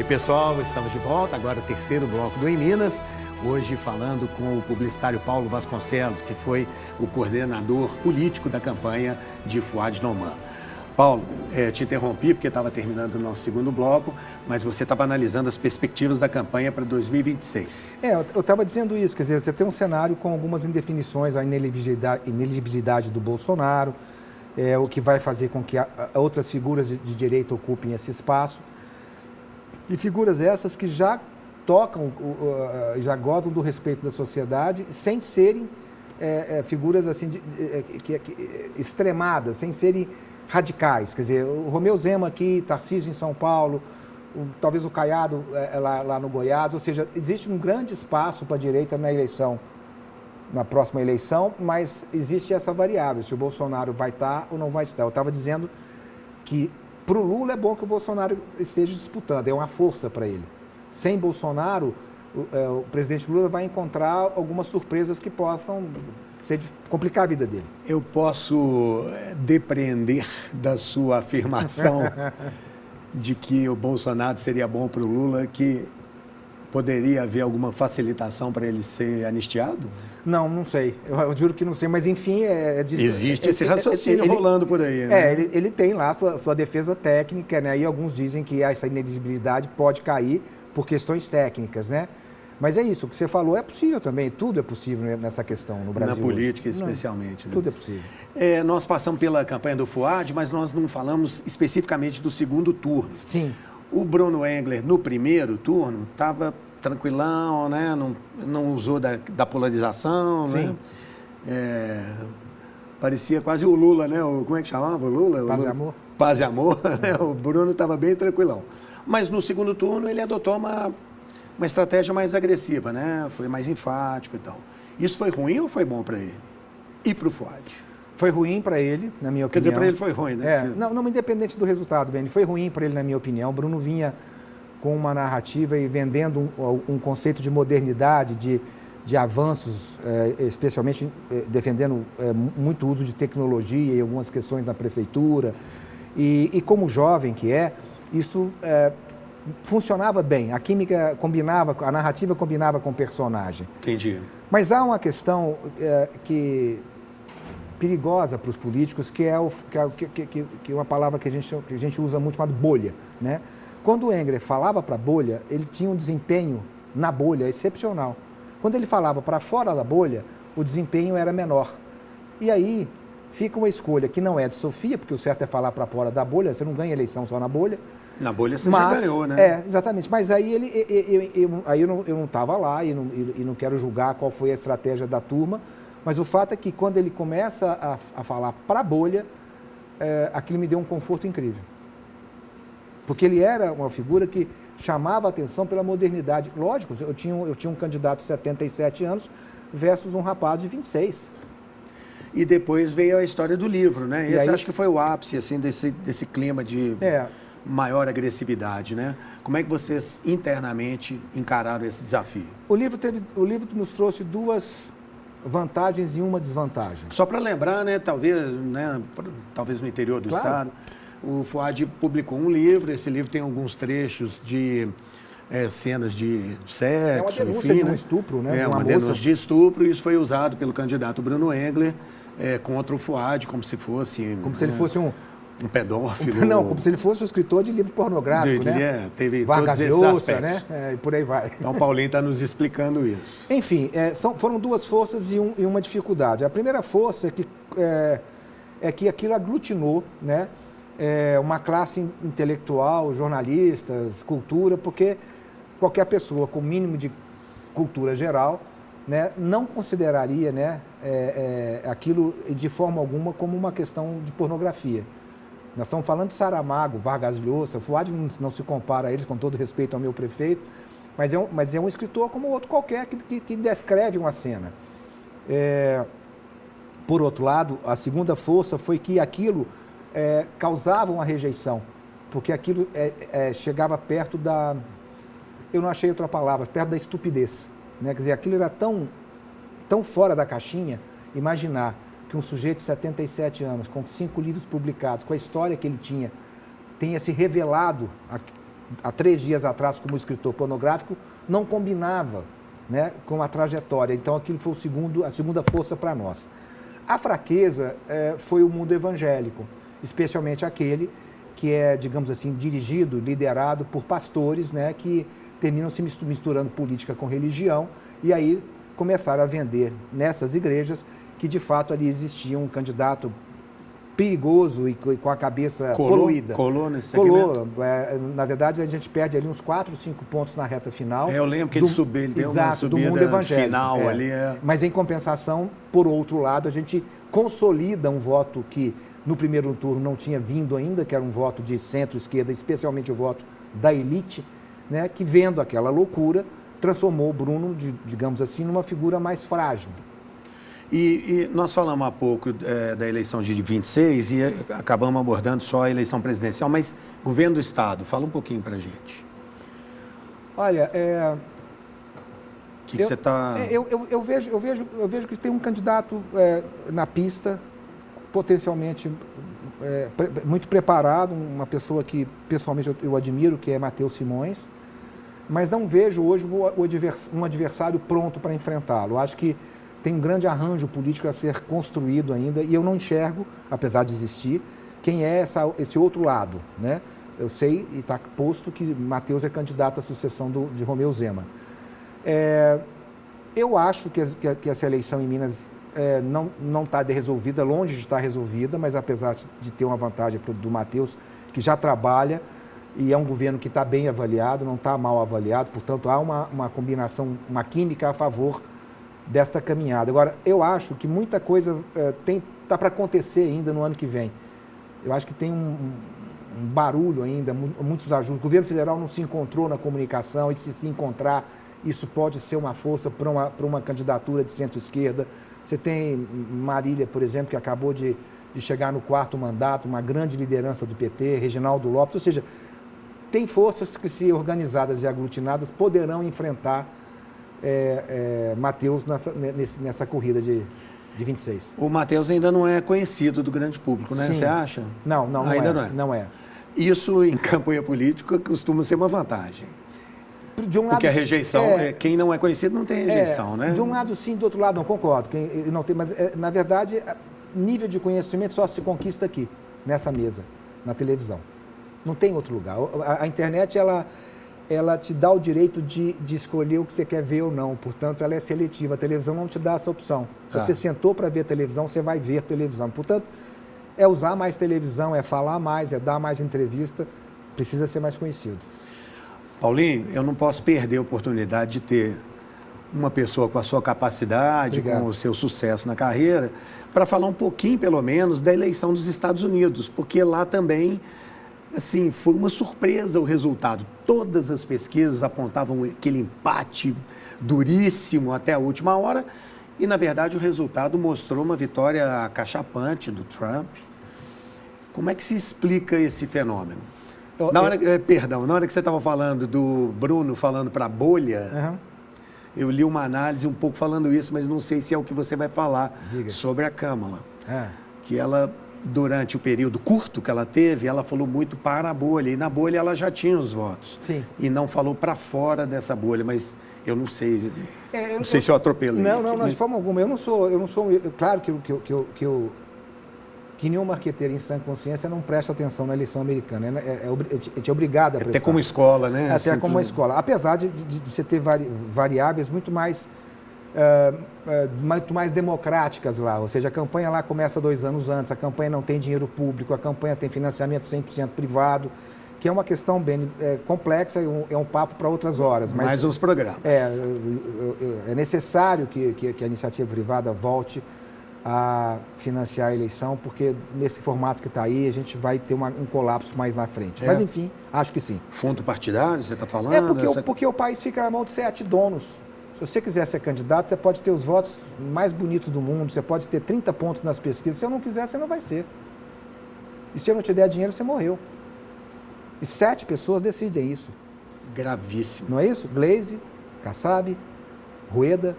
Oi pessoal, estamos de volta, agora o terceiro bloco do Em Minas, hoje falando com o publicitário Paulo Vasconcelos, que foi o coordenador político da campanha de Fouad Noman. Paulo, te interrompi porque estava terminando o nosso segundo bloco, mas você estava analisando as perspectivas da campanha para 2026. Eu estava dizendo isso, quer dizer, você tem um cenário com algumas indefinições, a ineligibilidade do Bolsonaro, o que vai fazer com que outras figuras de direita ocupem esse espaço. E figuras essas que já tocam, já gozam do respeito da sociedade, sem serem figuras assim extremadas, sem serem radicais. Quer dizer, o Romeu Zema aqui, Tarcísio em São Paulo, talvez o Caiado lá no Goiás, ou seja, existe um grande espaço para a direita na próxima eleição, mas existe essa variável, se o Bolsonaro vai estar ou não vai estar. Eu estava dizendo que para o Lula é bom que o Bolsonaro esteja disputando, é uma força para ele. Sem Bolsonaro, o presidente Lula vai encontrar algumas surpresas que possam complicar a vida dele. Eu posso depreender da sua afirmação de que o Bolsonaro seria bom para o Lula, que poderia haver alguma facilitação para ele ser anistiado? Não sei. Eu juro que não sei, mas enfim... Existe esse raciocínio rolando por aí, né? Ele tem lá sua defesa técnica, né? E alguns dizem que essa ineligibilidade pode cair por questões técnicas, né? Mas é isso, o que você falou é possível também, tudo é possível nessa questão no Brasil. Na política, hoje. especialmente. Não, tudo é possível. Nós passamos pela campanha do Fouad, mas nós não falamos especificamente do segundo turno. Sim. O Bruno Engler, no primeiro turno, estava tranquilão, né? Não usou da polarização, sim, né? Parecia quase o Lula, né? Como é que chamava o Lula? Paz e Amor. Paz e Amor, né? O Bruno estava bem tranquilão. Mas no segundo turno ele adotou uma estratégia mais agressiva, né? Foi mais enfático e tal. Isso foi ruim ou foi bom para ele? E para o Fouad? Foi ruim para ele, na minha opinião. Quer dizer, para ele foi ruim, né? Não, independente do resultado, Beni, foi ruim para ele, na minha opinião. O Bruno vinha com uma narrativa e vendendo um conceito de modernidade, de avanços, especialmente defendendo muito uso de tecnologia e algumas questões na prefeitura. E como jovem que isso funcionava bem. A química combinava, a narrativa combinava com o personagem. Entendi. Mas há uma questão perigosa para os políticos, que é uma palavra que a gente usa muito, chamada bolha, né? Quando o Engler falava para a bolha, ele tinha um desempenho na bolha excepcional. Quando ele falava para fora da bolha, o desempenho era menor. E aí fica uma escolha que não é de Sofia, porque o certo é falar para fora da bolha, você não ganha eleição só na bolha. Na bolha você já ganhou, né? Exatamente. Mas aí eu não estava lá e não quero julgar qual foi a estratégia da turma, mas o fato é que quando ele começa a falar para a bolha, aquilo me deu um conforto incrível. Porque ele era uma figura que chamava a atenção pela modernidade. Lógico, eu tinha um candidato de 77 anos versus um rapaz de 26. E depois veio a história do livro, né? Esse acho que foi o ápice assim, desse clima de maior agressividade, né? Como é que vocês internamente encararam esse desafio? O livro nos trouxe duas vantagens e uma desvantagem. Só para lembrar, né? Talvez no interior do estado, o Fouad publicou um livro. Esse livro tem alguns trechos de cenas de sexo. É uma denúncia de um estupro, né? Uma denúncia de estupro, e isso foi usado pelo candidato Bruno Engler contra o Fouad, como se fosse... Como se ele fosse um pedófilo. Não, como se ele fosse um escritor de livro pornográfico, né? Teve Vargas todos esses Llosa, aspectos, né? E por aí vai. Então, o Paulinho está nos explicando isso. Enfim, foram duas forças e uma dificuldade. A primeira força é que aquilo aglutinou, né? Uma classe intelectual, jornalistas, cultura, porque qualquer pessoa com mínimo de cultura geral, né, não consideraria, né, aquilo de forma alguma como uma questão de pornografia. Nós estamos falando de Saramago, Vargas Llosa, Fouad não se compara a eles, com todo respeito ao meu prefeito, mas é um escritor como outro qualquer que descreve uma cena. Por outro lado, a segunda força foi que aquilo causava uma rejeição, porque aquilo chegava perto da... Eu não achei outra palavra, perto da estupidez, né? Quer dizer, aquilo era tão fora da caixinha. Imaginar que um sujeito de 77 anos, com 5 livros publicados, com a história que ele tinha, tenha se revelado há 3 dias atrás como escritor pornográfico, não combinava, né, com a trajetória. Então, aquilo foi a segunda força para nós. A fraqueza foi o mundo evangélico, especialmente aquele que é, digamos assim, dirigido, liderado por pastores, né, que terminam se misturando política com religião, e aí começaram a vender nessas igrejas que, de fato, ali existia um candidato perigoso e com a cabeça poluída. Colou nesse segmento? Na verdade, a gente perde ali uns 4, 5 pontos na reta final. Eu lembro que ele deu uma subida do mundo evangélico, final ali. Mas, em compensação, por outro lado, a gente consolida um voto que, no primeiro turno, não tinha vindo ainda, que era um voto de centro-esquerda, especialmente o voto da elite, né, que, vendo aquela loucura, transformou o Bruno, digamos assim, numa figura mais frágil. E nós falamos há pouco da eleição de 26 e acabamos abordando só a eleição presidencial, mas governo do Estado, fala um pouquinho para a gente. Olha, o que você está... Eu vejo que tem um candidato na pista, potencialmente muito preparado, uma pessoa que pessoalmente eu admiro, que é Matheus Simões, mas não vejo hoje um adversário pronto para enfrentá-lo. Acho que tem um grande arranjo político a ser construído ainda e eu não enxergo, apesar de existir, quem é esse outro lado, né? Eu sei e está posto que Matheus é candidato à sucessão de Romeu Zema. Eu acho que essa eleição em Minas não está resolvida, longe de estar resolvida, mas apesar de ter uma vantagem do Matheus, que já trabalha e é um governo que está bem avaliado, não está mal avaliado, portanto há uma combinação, uma química a favor desta caminhada. Agora, eu acho que muita coisa está para acontecer ainda no ano que vem. Eu acho que tem um barulho ainda, muitos ajustes. O governo federal não se encontrou na comunicação e se encontrar, isso pode ser uma força para uma candidatura de centro-esquerda. Você tem Marília, por exemplo, que acabou de chegar no 4º mandato, uma grande liderança do PT, Reginaldo Lopes, ou seja, tem forças que, se organizadas e aglutinadas, poderão enfrentar Matheus nessa corrida de 26. O Matheus ainda não é conhecido do grande público, né? Sim. Você acha? Não ainda não é. Isso, em campanha política, costuma ser uma vantagem. De um lado, porque a rejeição, quem não é conhecido não tem rejeição, né? De um lado sim, do outro lado não, concordo. Não tem, mas, na verdade, nível de conhecimento só se conquista aqui, nessa mesa, na televisão. Não tem outro lugar. A internet, ela te dá o direito de escolher o que você quer ver ou não. Portanto, ela é seletiva. A televisão não te dá essa opção. Se você sentou para ver televisão, você vai ver televisão. Portanto, é usar mais televisão, é falar mais, é dar mais entrevista. Precisa ser mais conhecido. Paulinho, eu não posso perder a oportunidade de ter uma pessoa com a sua capacidade, com o seu sucesso na carreira, para falar um pouquinho, pelo menos, da eleição dos Estados Unidos, porque lá também, assim, foi uma surpresa o resultado. Todas as pesquisas apontavam aquele empate duríssimo até a última hora e, na verdade, o resultado mostrou uma vitória acachapante do Trump. Como é que se explica esse fenômeno? Na hora que você estava falando do Bruno falando para a bolha, eu li uma análise um pouco falando isso, mas não sei se é o que você vai falar sobre a Kamala. Que ela, durante o período curto que ela teve, ela falou muito para a bolha. E na bolha ela já tinha os votos. Sim. E não falou para fora dessa bolha, mas eu não sei. Não sei se eu atropelei. Não, de forma alguma. Eu não sou claro que nenhum marqueteiro em sã consciência não presta atenção na eleição americana. A gente é obrigado a prestar. Até como escola, né? Até assim, como uma escola. Apesar de você ter variáveis muito mais democráticas lá. Ou seja, a campanha lá começa 2 anos antes, a campanha não tem dinheiro público, a campanha tem financiamento 100% privado, que é uma questão bem complexa e é um papo para outras horas. Mas, mais uns programas. É necessário que a iniciativa privada volte a financiar a eleição, porque nesse formato que está aí, a gente vai ter um colapso mais na frente. Mas, enfim, acho que sim. Fundo partidário, você está falando? Porque o país fica na mão de 7 donos. Se você quiser ser candidato, você pode ter os votos mais bonitos do mundo, você pode ter 30 pontos nas pesquisas. Se eu não quiser, você não vai ser. E se eu não te der dinheiro, você morreu. E 7 pessoas decidem isso. Gravíssimo. Não é isso? Gleisi, Kassab, Rueda,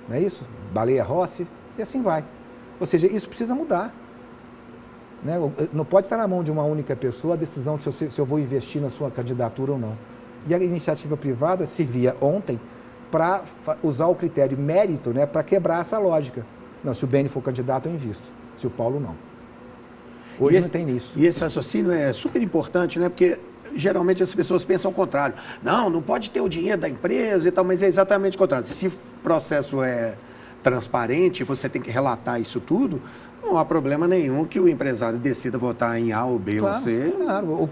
não é isso? Baleia Rossi, e assim vai. Ou seja, isso precisa mudar. Né? Não pode estar na mão de uma única pessoa a decisão de se eu vou investir na sua candidatura ou não. E a iniciativa privada servia ontem para usar o critério mérito, né, para quebrar essa lógica. Não, se o Beni for candidato, eu invisto. Se o Paulo não. Hoje não tem isso. E esse raciocínio é super importante, né? Porque geralmente as pessoas pensam ao contrário. Não pode ter o dinheiro da empresa e tal, mas é exatamente o contrário. Se o processo é transparente, você tem que relatar isso tudo, não há problema nenhum que o empresário decida votar em A ou B ou C. Claro,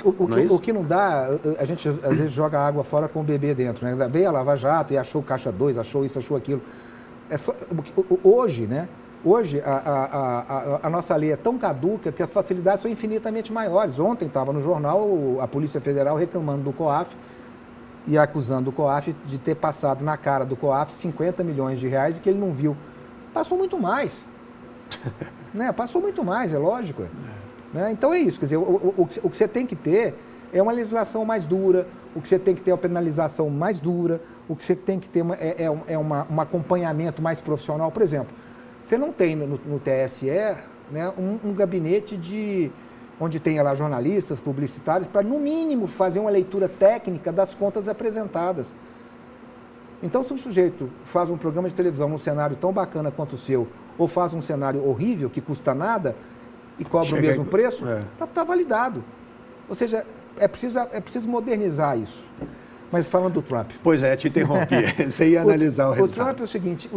o que não dá, a gente às vezes joga água fora com o bebê dentro, né? Veio a Lava Jato e achou Caixa 2, achou isso, achou aquilo. Hoje, né? Hoje, a nossa lei é tão caduca que as facilidades são infinitamente maiores. Ontem estava no jornal a Polícia Federal reclamando do COAF e acusando o COAF de ter passado na cara do COAF 50 milhões de reais e que ele não viu. Passou muito mais. Né? Passou muito mais, é lógico. Né? Então é isso, quer dizer, o que você tem que ter é uma legislação mais dura, o que você tem que ter é uma penalização mais dura, o que você tem que ter um acompanhamento mais profissional. Por exemplo, você não tem no TSE, né, um gabinete onde tenha lá jornalistas, publicitários, para no mínimo fazer uma leitura técnica das contas apresentadas. Então, se um sujeito faz um programa de televisão num cenário tão bacana quanto o seu, ou faz um cenário horrível, que custa nada, e cobra o mesmo preço, está validado. Ou seja, é preciso modernizar isso. Mas falando do Trump... Pois é, te interrompi. Você ia analisar o resultado. O Trump é o seguinte,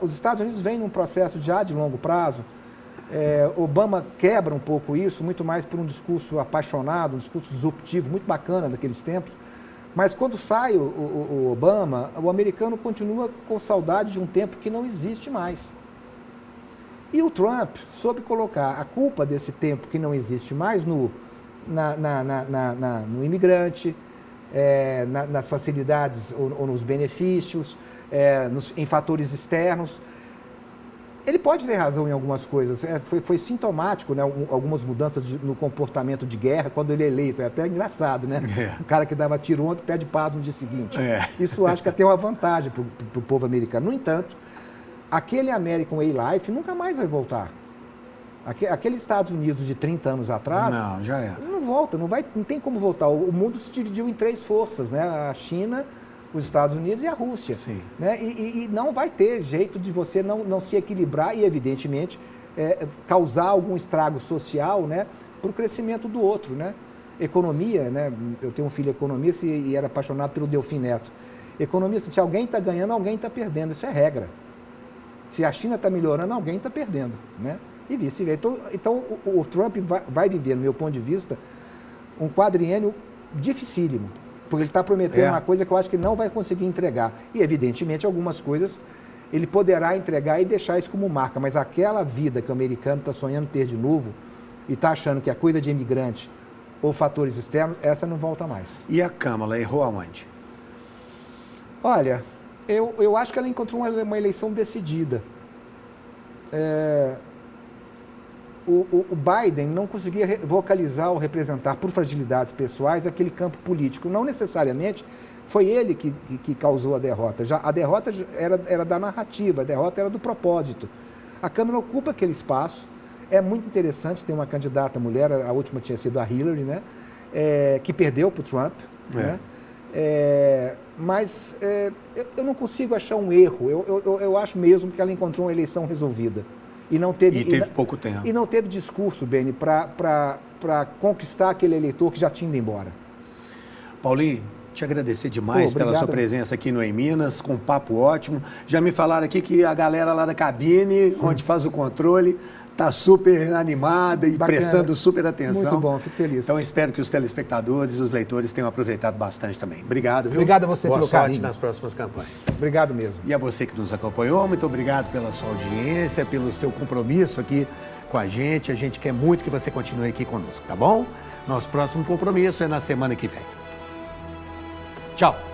os Estados Unidos vêm num processo já de longo prazo. Obama quebra um pouco isso, muito mais por um discurso apaixonado, um discurso disruptivo, muito bacana daqueles tempos. Mas quando sai o Obama, o americano continua com saudade de um tempo que não existe mais. E o Trump soube colocar a culpa desse tempo que não existe mais no imigrante, nas facilidades ou nos benefícios, em fatores externos. Ele pode ter razão em algumas coisas. Foi sintomático, né, algumas mudanças no comportamento de guerra quando ele é eleito. É até engraçado, né? O cara que dava tiro ontem pede paz no dia seguinte. Isso acho que até é uma vantagem para o povo americano. No entanto, aquele American Way Life nunca mais vai voltar. Aquele Estados Unidos de 30 anos atrás... Não, já era. Não volta, não tem como voltar. O mundo se dividiu em 3 forças, né? A China, os Estados Unidos e a Rússia. Sim. Né? E não vai ter jeito de você não se equilibrar e, evidentemente, causar algum estrago social, né, para o crescimento do outro. Né? Economia, né? Eu tenho um filho economista e era apaixonado pelo Delfim Neto. Economista, se alguém está ganhando, alguém está perdendo. Isso é regra. Se a China está melhorando, alguém está perdendo. Né? E vice-versa. Então o Trump vai viver, no meu ponto de vista, um quadriênio dificílimo. Porque ele está prometendo uma coisa que eu acho que ele não vai conseguir entregar. E, evidentemente, algumas coisas ele poderá entregar e deixar isso como marca. Mas aquela vida que o americano está sonhando ter de novo e está achando que é coisa de imigrante ou fatores externos, essa não volta mais. E a Câmara errou aonde? Olha, eu acho que ela encontrou uma eleição decidida. O Biden não conseguia vocalizar ou representar, por fragilidades pessoais, aquele campo político. Não necessariamente foi ele que causou a derrota. A derrota era da narrativa, a derrota era do propósito. A Câmara ocupa aquele espaço. É muito interessante ter uma candidata mulher, a última tinha sido a Hillary, né? Que perdeu para o Trump. Né? Mas eu não consigo achar um erro. Eu acho mesmo que ela encontrou uma eleição resolvida. E teve pouco tempo. E não teve discurso, Beni, para conquistar aquele eleitor que já tinha ido embora. Paulinho, te agradecer demais pela sua presença aqui no Em Minas, com um papo ótimo. Já me falaram aqui que a galera lá da cabine, onde faz o controle, está super animada e prestando super atenção. Muito bom, fico feliz. Então, espero que os telespectadores e os leitores tenham aproveitado bastante também. Obrigado, viu? Obrigado a você pelo carinho. Boa sorte nas próximas campanhas. Obrigado mesmo. E a você que nos acompanhou, muito obrigado pela sua audiência, pelo seu compromisso aqui com a gente. A gente quer muito que você continue aqui conosco, tá bom? Nosso próximo compromisso é na semana que vem. Tchau.